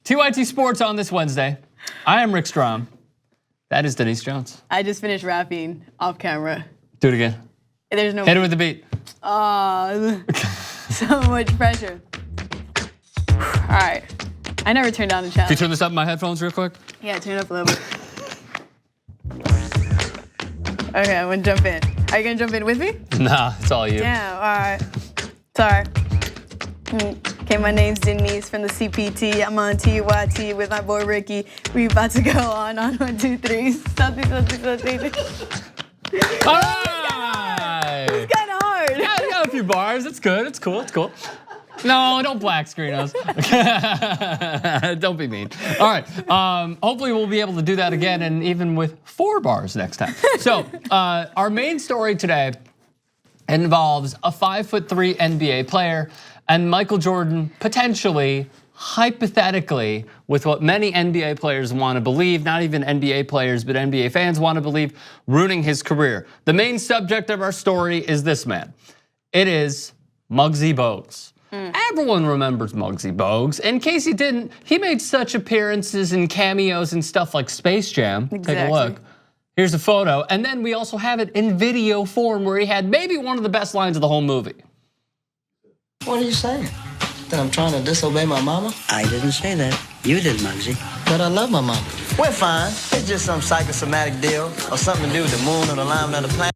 TYT Sports on this Wednesday. I am Rick Strom. That is Denise Jones. I just finished rapping off camera. Do it again. There's no. Hit it with the beat. So much pressure. All right. I never turned down the challenge. Can you turn this up in my headphones real quick? Yeah, turn it up a little bit. Okay, I'm gonna jump in. Are you gonna jump in with me? Nah, it's all you. Yeah, all right. Sorry. Okay, my name's Denise from the CPT. I'm on TYT with my boy Ricky. We about to go on 1, 2, 3. Something. All right. It's kind of hard. Yeah, you got a few bars. It's good. It's cool. It's cool. No, don't black screen us. Don't be mean. All right. Hopefully we'll be able to do that again, and even with 4 bars next time. So our main story today involves a 5'3" NBA player and Michael Jordan potentially, hypothetically, with what many NBA players want to believe, not even NBA players, but NBA fans want to believe, ruining his career. The main subject of our story is this man. It is Muggsy Bogues. Everyone remembers Muggsy Bogues. In case you didn't, he made such appearances and cameos and stuff like Space Jam. Exactly. Take a look. Here's a photo, and then we also have it in video form where he had maybe one of the best lines of the whole movie. What are you saying? That I'm trying to disobey my mama? I didn't say that. You did, Muggsy. But I love my mama. We're fine. It's just some psychosomatic deal or something to do with the moon or the alignment of the planet.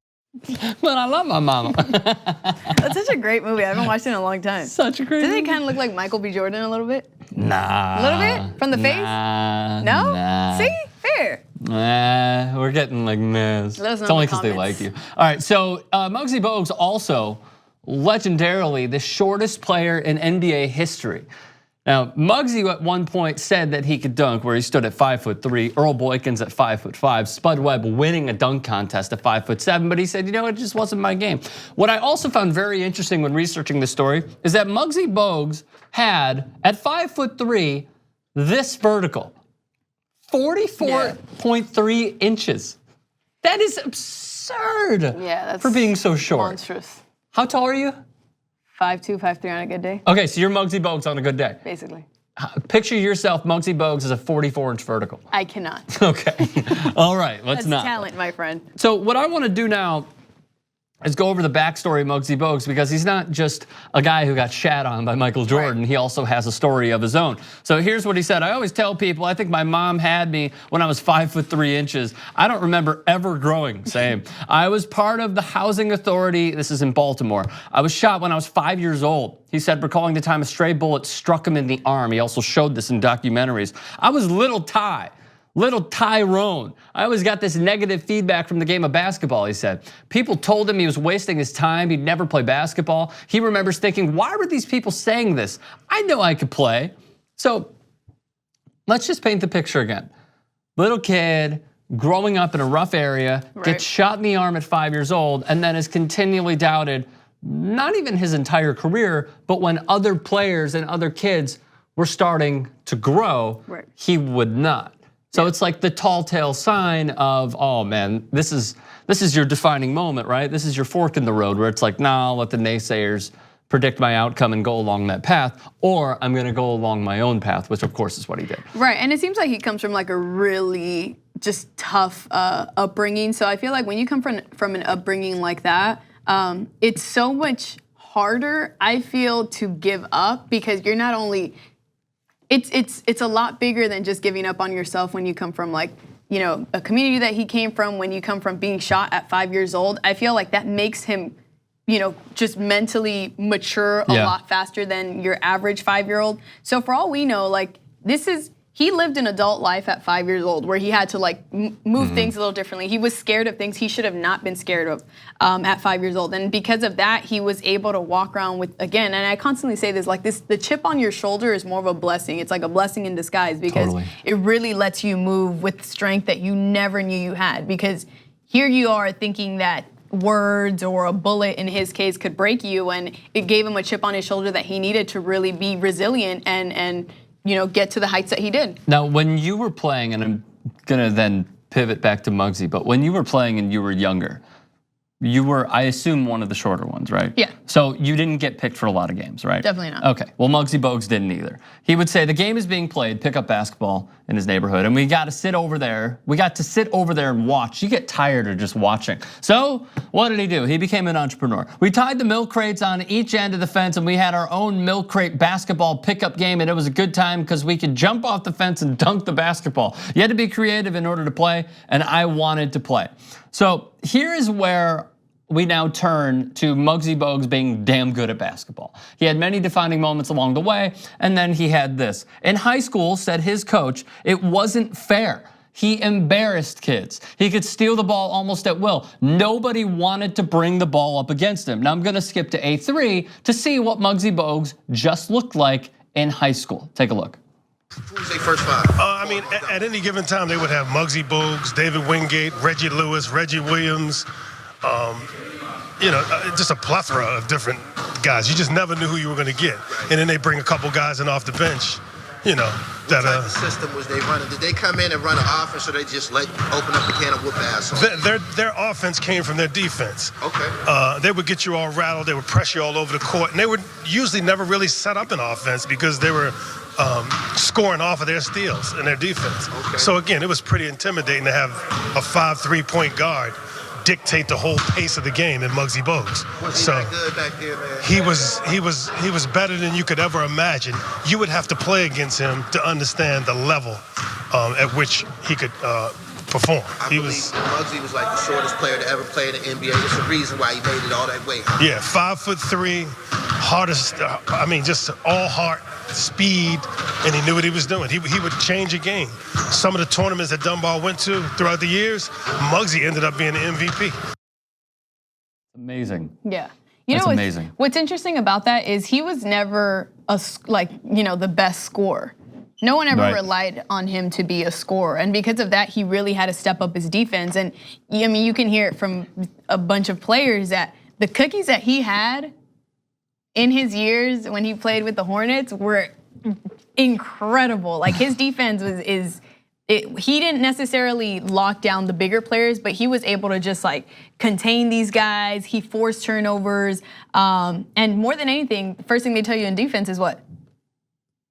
But I love my mama. That's such a great movie. I haven't watched it in a long time. Such a great Doesn't movie. it kind of look like Michael B. Jordan a little bit? Nah. A little bit? From the face? No? Nah. See? Fair. Nah, we're getting like this. Let us know It's only in the because they comments. like you. All right, so Muggsy Bogues also legendarily the shortest player in NBA history. Now, Muggsy at one point said that he could dunk where he stood at 5'3", Earl Boykins at 5'5", Spud Webb winning a dunk contest at 5'7", but he said, you know, it just wasn't my game. What I also found very interesting when researching this story is that Muggsy Bogues had, at 5'3", this vertical, 44.3 inches. That is absurd. Yeah, that's for being so short. monstrous. How tall are you? 5'2", 5'3" on a good day, Okay, so you're Muggsy Bogues on a good day. basically. Picture yourself, Muggsy Bogues, as a 44-inch vertical. I cannot. Okay, all right, let's That's not. talent, my friend. So what I want to do now is go over the backstory of Muggsy Bogues, because he's not just a guy who got shat on by Michael Jordan. Right. He also has a story of his own. So here's what he said. I always tell people, I think my mom had me when I was 5'3" inches. I don't remember ever growing, same. I was part of the housing authority, this is in Baltimore. I was shot when I was 5 years old. He said, recalling the time a stray bullet struck him in the arm. He also showed this in documentaries. I was little Tyrone. I always got this negative feedback from the game of basketball, he said. People told him he was wasting his time, he'd never play basketball. He remembers thinking, why were these people saying this? I know I could play. So let's just paint the picture again. Little kid, growing up in a rough area, gets shot in the arm at 5 years old, and then is continually doubted, not even his entire career, but when other players and other kids were starting to grow, he would not. So it's like the tall tale sign of, oh man, this is your defining moment, right? This is your fork in the road where it's like, nah, I'll let the naysayers predict my outcome and go along that path, or I'm gonna go along my own path, which of course is what he did. Right, and it seems like he comes from like a really just tough upbringing. So I feel like when you come from an upbringing like that, it's so much harder, I feel, to give up, because you're not only, it's a lot bigger than just giving up on yourself when you come from like, you know, a community that he came from, when you come from being shot at 5 years old. I feel like that makes him, you know, just mentally mature a lot faster than your average 5-year-old. So for all we know, like he lived an adult life at 5 years old where he had to like move things a little differently. He was scared of things he should have not been scared of at 5 years old. And because of that, he was able to walk around with, again, and I constantly say this, like the chip on your shoulder is more of a blessing. It's like a blessing in disguise, because it really lets you move with strength that you never knew you had. Because here you are thinking that words or a bullet in his case could break you, and it gave him a chip on his shoulder that he needed to really be resilient and you know, get to the heights that he did. Now, when you were playing, and I'm gonna then pivot back to Muggsy, but when you were playing and you were younger, you were, I assume, one of the shorter ones, right? Yeah. So you didn't get picked for a lot of games, right? Definitely not. Okay, well Muggsy Bogues didn't either. He would say the game is being played, pick up basketball in his neighborhood, and we got to sit over there. We got to sit over there and watch. You get tired of just watching. So what did he do? He became an entrepreneur. We tied the milk crates on each end of the fence and we had our own milk crate basketball pickup game, and it was a good time because we could jump off the fence and dunk the basketball. You had to be creative in order to play, and I wanted to play. So here is where we now turn to Muggsy Bogues being damn good at basketball. He had many defining moments along the way, and then he had this. In high school, said his coach, it wasn't fair. He embarrassed kids. He could steal the ball almost at will. Nobody wanted to bring the ball up against him. Now I'm gonna skip to A3 to see what Muggsy Bogues just looked like in high school. Take a look. Who's their first five? I mean, at any given time, they would have Muggsy Bogues, David Wingate, Reggie Lewis, Reggie Williams, just a plethora of different guys. You just never knew who you were going to get. And then they bring a couple guys in off the bench, What type of system was they running? Did they come in and run an offense, or they just open up the can and whoop ass on? Their offense came from their defense. Okay. They would get you all rattled. They would press you all over the court. And they would usually never really set up an offense because they were scoring off of their steals and their defense. Okay. So again, it was pretty intimidating to have a 5'3" point guard dictate the whole pace of the game in Muggsy Bogues. Was he that good back there, man? He was better than you could ever imagine. You would have to play against him to understand the level at which he could perform. I believe Muggsy was like the shortest player to ever play in the NBA. There's a reason why he made it all that way. Yeah, 5'3", hardest. Just all heart, speed, and he knew what he was doing. He would change a game. Some of the tournaments that Dunbar went to throughout the years, Muggsy ended up being the MVP. Amazing. Yeah. That's amazing. What's interesting about that is he was never the best scorer. No one ever relied on him to be a scorer. And because of that, he really had to step up his defense. And you can hear it from a bunch of players that the cookies that he had in his years when he played with the Hornets were incredible. Like his defense he didn't necessarily lock down the bigger players, but he was able to just contain these guys. He forced turnovers. And more than anything, the first thing they tell you in defense is what?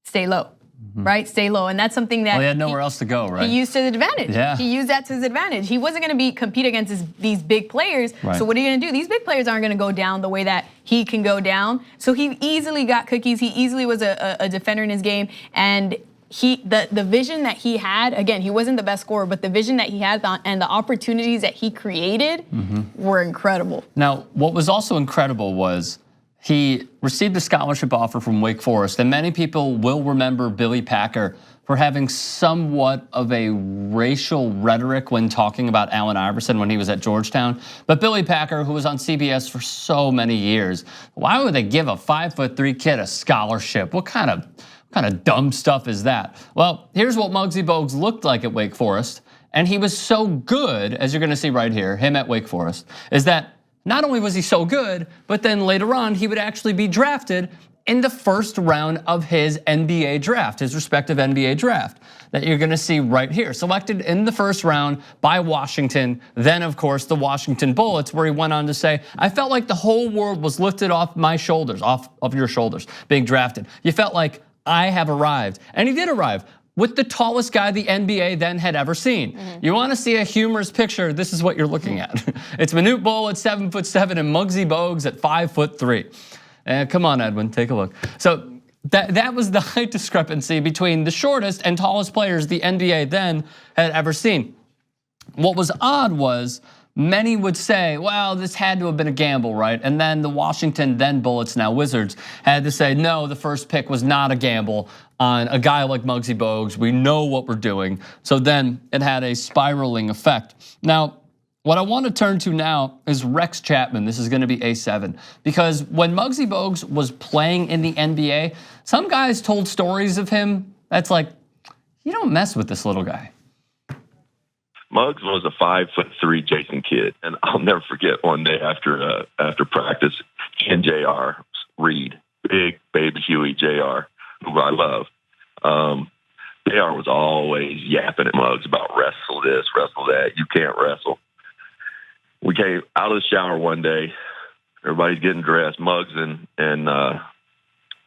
Stay low. Right, stay low, and that's something that he had nowhere else to go, right? He used to his advantage. Yeah. He used that to his advantage. He wasn't going to compete against these big players. Right. So what are you going to do? These big players aren't going to go down the way that he can go down. So he easily got cookies. He easily was a defender in his game, and the vision that he had. Again, he wasn't the best scorer, but the vision that he had and the opportunities that he created were incredible. Now, what was also incredible was he received a scholarship offer from Wake Forest, and many people will remember Billy Packer for having somewhat of a racial rhetoric when talking about Allen Iverson when he was at Georgetown. But Billy Packer, who was on CBS for so many years, why would they give a 5'3" kid a scholarship? What kind of dumb stuff is that? Well, here's what Muggsy Bogues looked like at Wake Forest, and he was so good, as you're gonna see right here, him at Wake Forest, is that not only was he so good, but then later on he would actually be drafted in the first round of his NBA draft, his respective NBA draft that you're gonna see right here. Selected in the first round by Washington, then of course the Washington Bullets, where he went on to say, I felt like the whole world was lifted off my shoulders, off of your shoulders, being drafted. You felt like I have arrived, and he did arrive with the tallest guy the NBA then had ever seen. You wanna see a humorous picture, this is what you're looking at. It's Manute Bol at 7'7" and Muggsy Bogues at 5'3". Come on, Edwin, take a look. So that was the height discrepancy between the shortest and tallest players the NBA then had ever seen. What was odd was many would say, well, this had to have been a gamble, right? And then the Washington, then Bullets, now Wizards, had to say, no, the first pick was not a gamble on a guy like Muggsy Bogues. We know what we're doing. So then it had a spiraling effect. Now, what I want to turn to now is Rex Chapman. This is going to be A7. Because when Muggsy Bogues was playing in the NBA, some guys told stories of him that's like, you don't mess with this little guy. Muggs was a 5'3" Jason Kidd, and I'll never forget one day after practice, he and Jr. Reed, big baby Huey Jr., who I love. Jr. was always yapping at Muggs about wrestle this, wrestle that. You can't wrestle. We came out of the shower one day. Everybody's getting dressed. Muggs and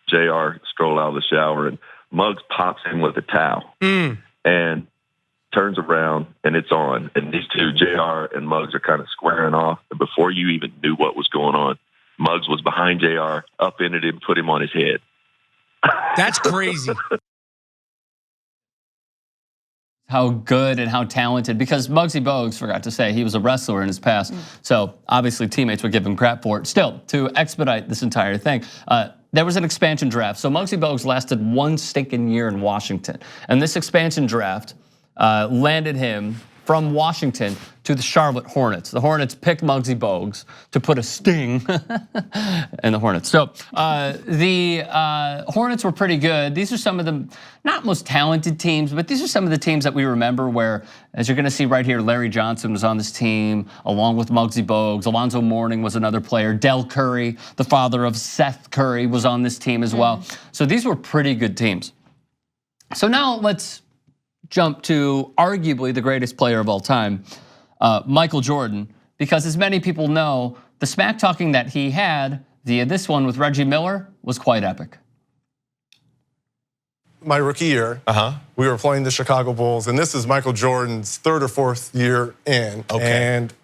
JR stroll out of the shower, and Muggs pops in with a towel and turns around, and it's on. And these two, JR and Muggs, are kind of squaring off. And before you even knew what was going on, Muggs was behind JR, upended him, put him on his head. That's crazy. How good and how talented, because Muggsy Bogues, forgot to say, he was a wrestler in his past. So obviously teammates would give him crap for it. Still, to expedite this entire thing, there was an expansion draft. So Muggsy Bogues lasted 1 stinking year in Washington. And this expansion draft landed him from Washington to the Charlotte Hornets. The Hornets picked Muggsy Bogues to put a sting in the Hornets. So the Hornets were pretty good. These are some of the not most talented teams, but these are some of the teams that we remember where, as you're gonna see right here, Larry Johnson was on this team along with Muggsy Bogues. Alonzo Mourning was another player. Del Curry, the father of Seth Curry, was on this team as well. So these were pretty good teams. So now let's jump to arguably the greatest player of all time, Michael Jordan, because as many people know, the smack talking that he had via this one with Reggie Miller was quite epic. My rookie year, we were playing the Chicago Bulls, and this is Michael Jordan's 3rd or 4th year in. And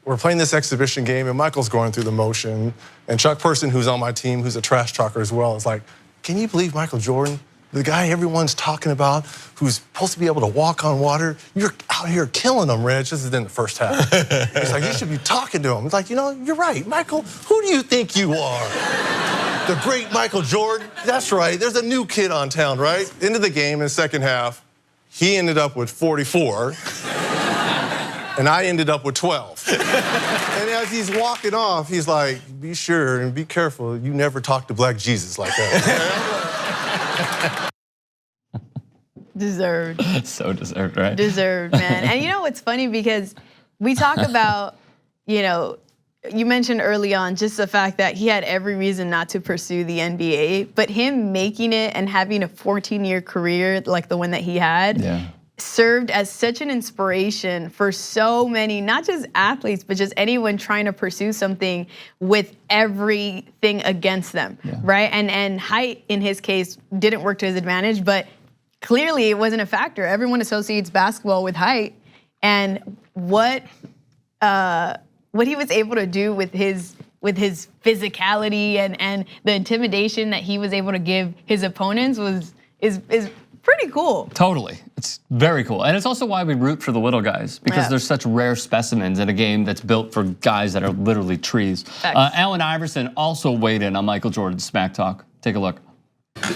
we're playing this exhibition game, and Michael's going through the motion. And Chuck Person, who's on my team, who's a trash talker as well, is like, can you believe Michael Jordan? The guy everyone's talking about, who's supposed to be able to walk on water, you're out here killing him, Reg. This is in the first half. He's like, you should be talking to him. He's like, you know, you're right, Michael. Who do you think you are? The great Michael Jordan? That's right. There's a new kid on town, right? Into the game in the second half, he ended up with 44, and I ended up with 12. And as he's walking off, he's like, be sure and be careful. You never talk to Black Jesus like that. Deserved. So deserved, right? Deserved, man. And you know what's funny, because we talk about, you know, you mentioned early on just the fact that he had every reason not to pursue the NBA, but him making it and having a 14-year career like the one that he had served as such an inspiration for so many, not just athletes, but just anyone trying to pursue something with everything against them, right? And height, in his case, didn't work to his advantage, but clearly it wasn't a factor. Everyone associates basketball with height, and what he was able to do with his physicality and the intimidation that he was able to give his opponents is pretty cool. Totally, it's very cool. And it's also why we root for the little guys, because there's such rare specimens in a game that's built for guys that are literally trees. Allen Iverson also weighed in on Michael Jordan's smack talk. Take a look.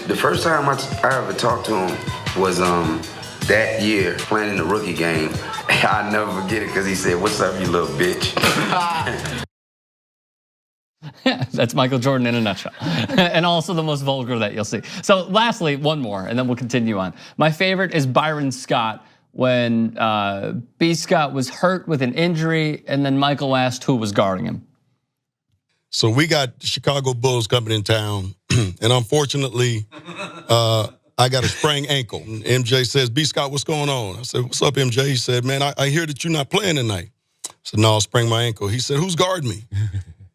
The first time I ever talked to him was that year playing in the rookie game. I'll never forget it because he said, "What's up, you little bitch?" Yeah, that's Michael Jordan in a nutshell. And also the most vulgar that you'll see. So lastly, one more, and then we'll continue on. My favorite is Byron Scott, when B. Scott was hurt with an injury, and then Michael asked who was guarding him. So we got the Chicago Bulls coming in town, and unfortunately, I got a sprained ankle. And MJ says, B. Scott, what's going on? I said, what's up, MJ? He said, man, I hear that you're not playing tonight. I said, no, I sprained my ankle. He said, who's guarding me?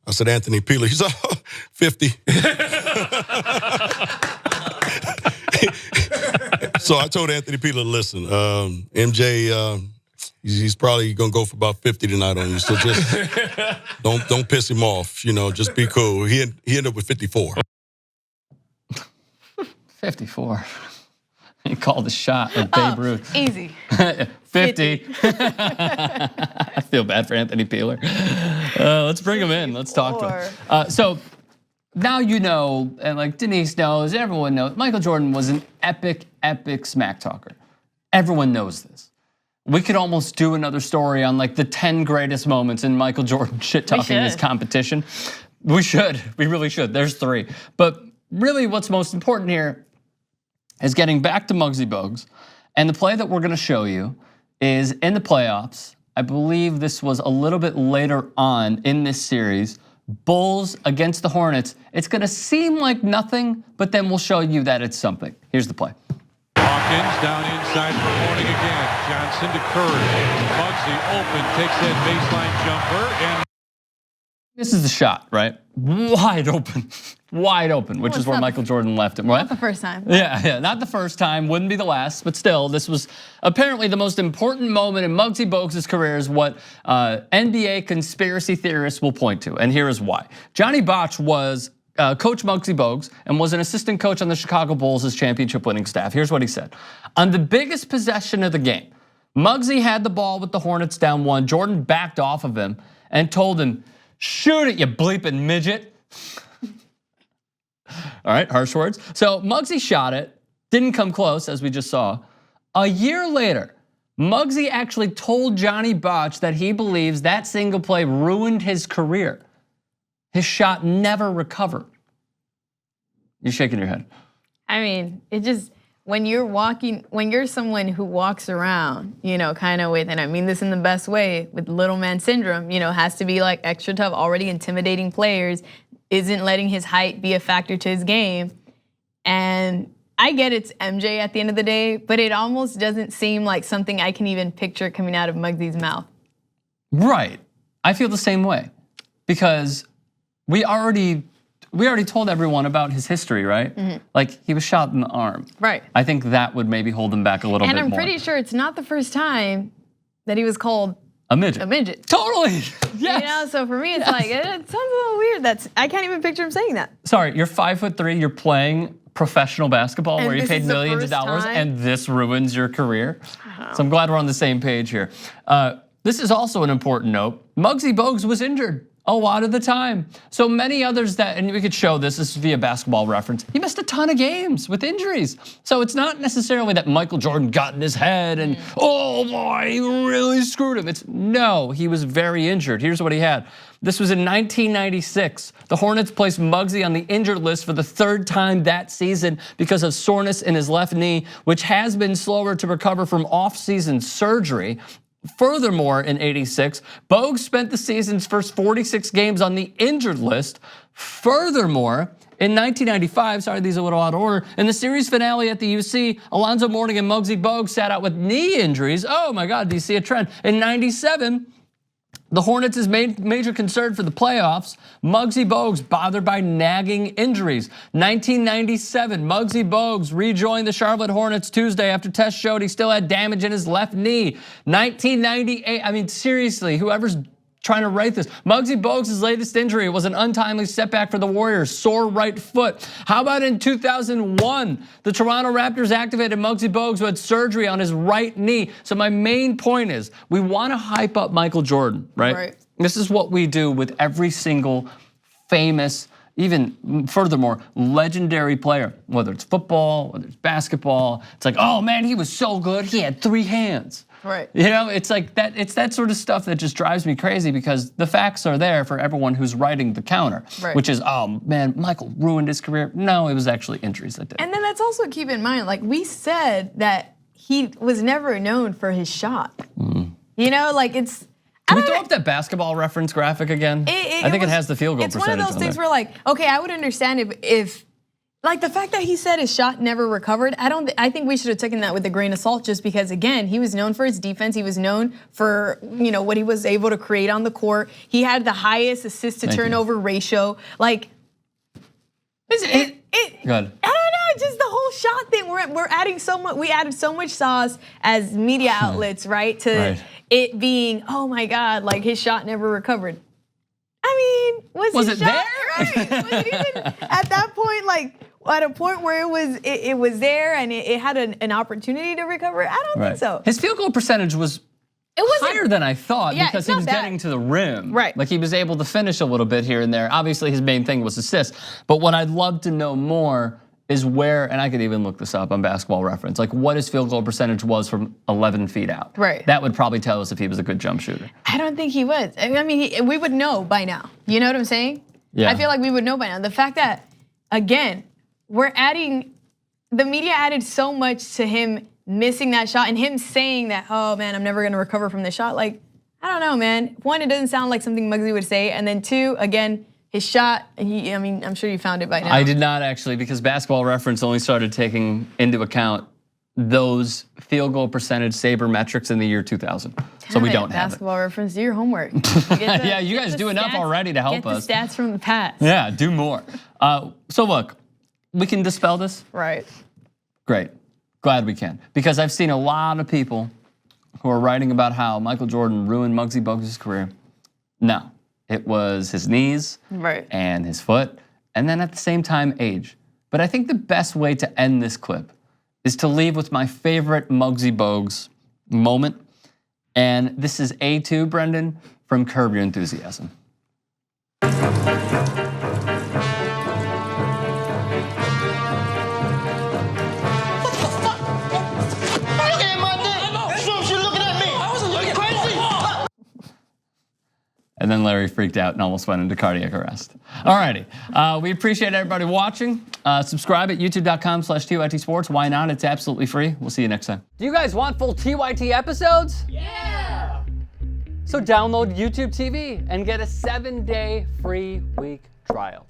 I said, Anthony Peeler. He said, 50. So I told Anthony Peeler, listen, MJ, he's probably gonna go for about 50 tonight on you. So just don't piss him off. You know, just be cool. He ended up with 54. 54. He called the shot like Babe Ruth. Easy. 50. I feel bad for Anthony Peeler. Let's bring him in. Let's talk to him. So now you know, and like Denise knows, everyone knows, Michael Jordan was an epic smack talker. Everyone knows this. We could almost do another story on like the 10 greatest moments in Michael Jordan shit talking his competition. We should. We really should. There's 3. But really, what's most important here is getting back to Muggsy Bogues. And the play that we're gonna show you is in the playoffs. I believe this was a little bit later on in this series. Bulls against the Hornets. It's gonna seem like nothing, but then we'll show you that it's something. Here's the play. Hawkins down inside for Mourning again. Johnson to Curry. Muggsy open, takes that baseline jumper, and This is the shot, right? Wide open, which is where Michael Jordan left him, right? Not the first time. Yeah, not the first time, wouldn't be the last, but still, this was apparently the most important moment in Muggsy Bogues' career is what NBA conspiracy theorists will point to, and here is why. Johnny Botch was Coach Muggsy Bogues and was an assistant coach on the Chicago Bulls' championship winning staff. Here's what he said. On the biggest possession of the game, Muggsy had the ball with the Hornets down 1. Jordan backed off of him and told him, "Shoot it, you bleeping midget." All right, harsh words. So Muggsy shot it, didn't come close, as we just saw. A year later, Muggsy actually told Johnny Botch that he believes that single play ruined his career. His shot never recovered. You're shaking your head. I mean, it just, when you're someone who walks around, kind of with, and I mean this in the best way, with little man syndrome, has to be like extra tough, already intimidating players, isn't letting his height be a factor to his game. And I get it's MJ at the end of the day, but it almost doesn't seem like something I can even picture coming out of Muggsy's mouth. Right. I feel the same way because we already told everyone about his history, right? Mm-hmm. Like he was shot in the arm. Right. I think that would maybe hold him back a little bit more. And I'm pretty sure it's not the first time that he was called a midget. A midget. Totally. Yes. So for me, it's like, it sounds a little weird. I can't even picture him saying that. Sorry, you're 5'3", you're playing professional basketball where you paid millions of dollars and this ruins your career. So I'm glad we're on the same page here. This is also an important note. Muggsy Bogues was injured a lot of the time. So many others and we could show this is via Basketball Reference. He missed a ton of games with injuries. So it's not necessarily that Michael Jordan got in his head and, oh boy, he really screwed him. No, he was very injured. Here's what he had. This was in 1996. The Hornets placed Muggsy on the injured list for the 3rd time that season because of soreness in his left knee, which has been slower to recover from off-season surgery. Furthermore, in '86, Bogues spent the season's first 46 games on the injured list. Furthermore, in 1995, sorry, these are a little out of order, in the series finale at the UC, Alonzo Mourning and Muggsy Bogues sat out with knee injuries. Oh my God, do you see a trend? In '97, the Hornets' major concern for the playoffs, Muggsy Bogues bothered by nagging injuries. 1997, Muggsy Bogues rejoined the Charlotte Hornets Tuesday after tests showed he still had damage in his left knee. 1998, I mean seriously, whoever's trying to write this. Muggsy Bogues' latest injury was an untimely setback for the Warriors, sore right foot. How about in 2001, the Toronto Raptors activated Muggsy Bogues who had surgery on his right knee. So my main point is, we want to hype up Michael Jordan, right? This is what we do with every single famous, even furthermore, legendary player, whether it's football, whether it's basketball. It's like, oh man, he was so good, he had 3 hands. Right. It's like that. It's that sort of stuff that just drives me crazy because the facts are there for everyone who's writing the counter, which is, oh man, Michael ruined his career. No, it was actually injuries that did. And then let's also keep in mind, like we said that he was never known for his shot. Like it's. Can we throw up that Basketball Reference graphic again? I think it has the field goal percentage. It's one of those things where like, okay, I would understand if like the fact that he said his shot never recovered, I think we should have taken that with a grain of salt just because again, he was known for his defense. He was known for, what he was able to create on the court. He had the highest assist to turnover ratio. Like, good. I don't know, just the whole shot thing. We're adding so much, we added so much sauce as media outlets, right? To it being, oh my God, like his shot never recovered. I mean, was it shot, there? Right? Was it even at that point, like at a point where it was there and it had an opportunity to recover? I don't think so. His field goal percentage was higher than I thought because he was getting to the rim. Right. Like he was able to finish a little bit here and there. Obviously his main thing was assists. But what I'd love to know more is where, and I could even look this up on Basketball Reference, like what his field goal percentage was from 11 feet out. Right. That would probably tell us if he was a good jump shooter. I don't think he was. I mean, we would know by now. You know what I'm saying? Yeah. I feel like we would know by now. The fact that, again, the media added so much to him missing that shot and him saying that, oh man, I'm never gonna recover from this shot. Like, I don't know, man. One, it doesn't sound like something Muggsy would say. And then 2, again, his shot, I'm sure you found it by now. I did not actually because Basketball Reference only started taking into account those field goal percentage sabermetrics in the year 2000. So we don't have it. Basketball reference, do your homework. Yeah, you guys do enough already to help us. Get the stats from the past. Yeah, do more. So look, we can dispel this? Right. Great. Glad we can. Because I've seen a lot of people who are writing about how Michael Jordan ruined Muggsy Bogues' career. No, it was his knees and his foot, and then at the same time, age. But I think the best way to end this clip is to leave with my favorite Muggsy Bogues moment. And this is A2, Brendan, from Curb Your Enthusiasm. And then Larry freaked out and almost went into cardiac arrest. All righty, we appreciate everybody watching. Subscribe at youtube.com/TYT Sports. Why not? It's absolutely free. We'll see you next time. Do you guys want full TYT episodes? Yeah! So download YouTube TV and get a 7-day free week trial.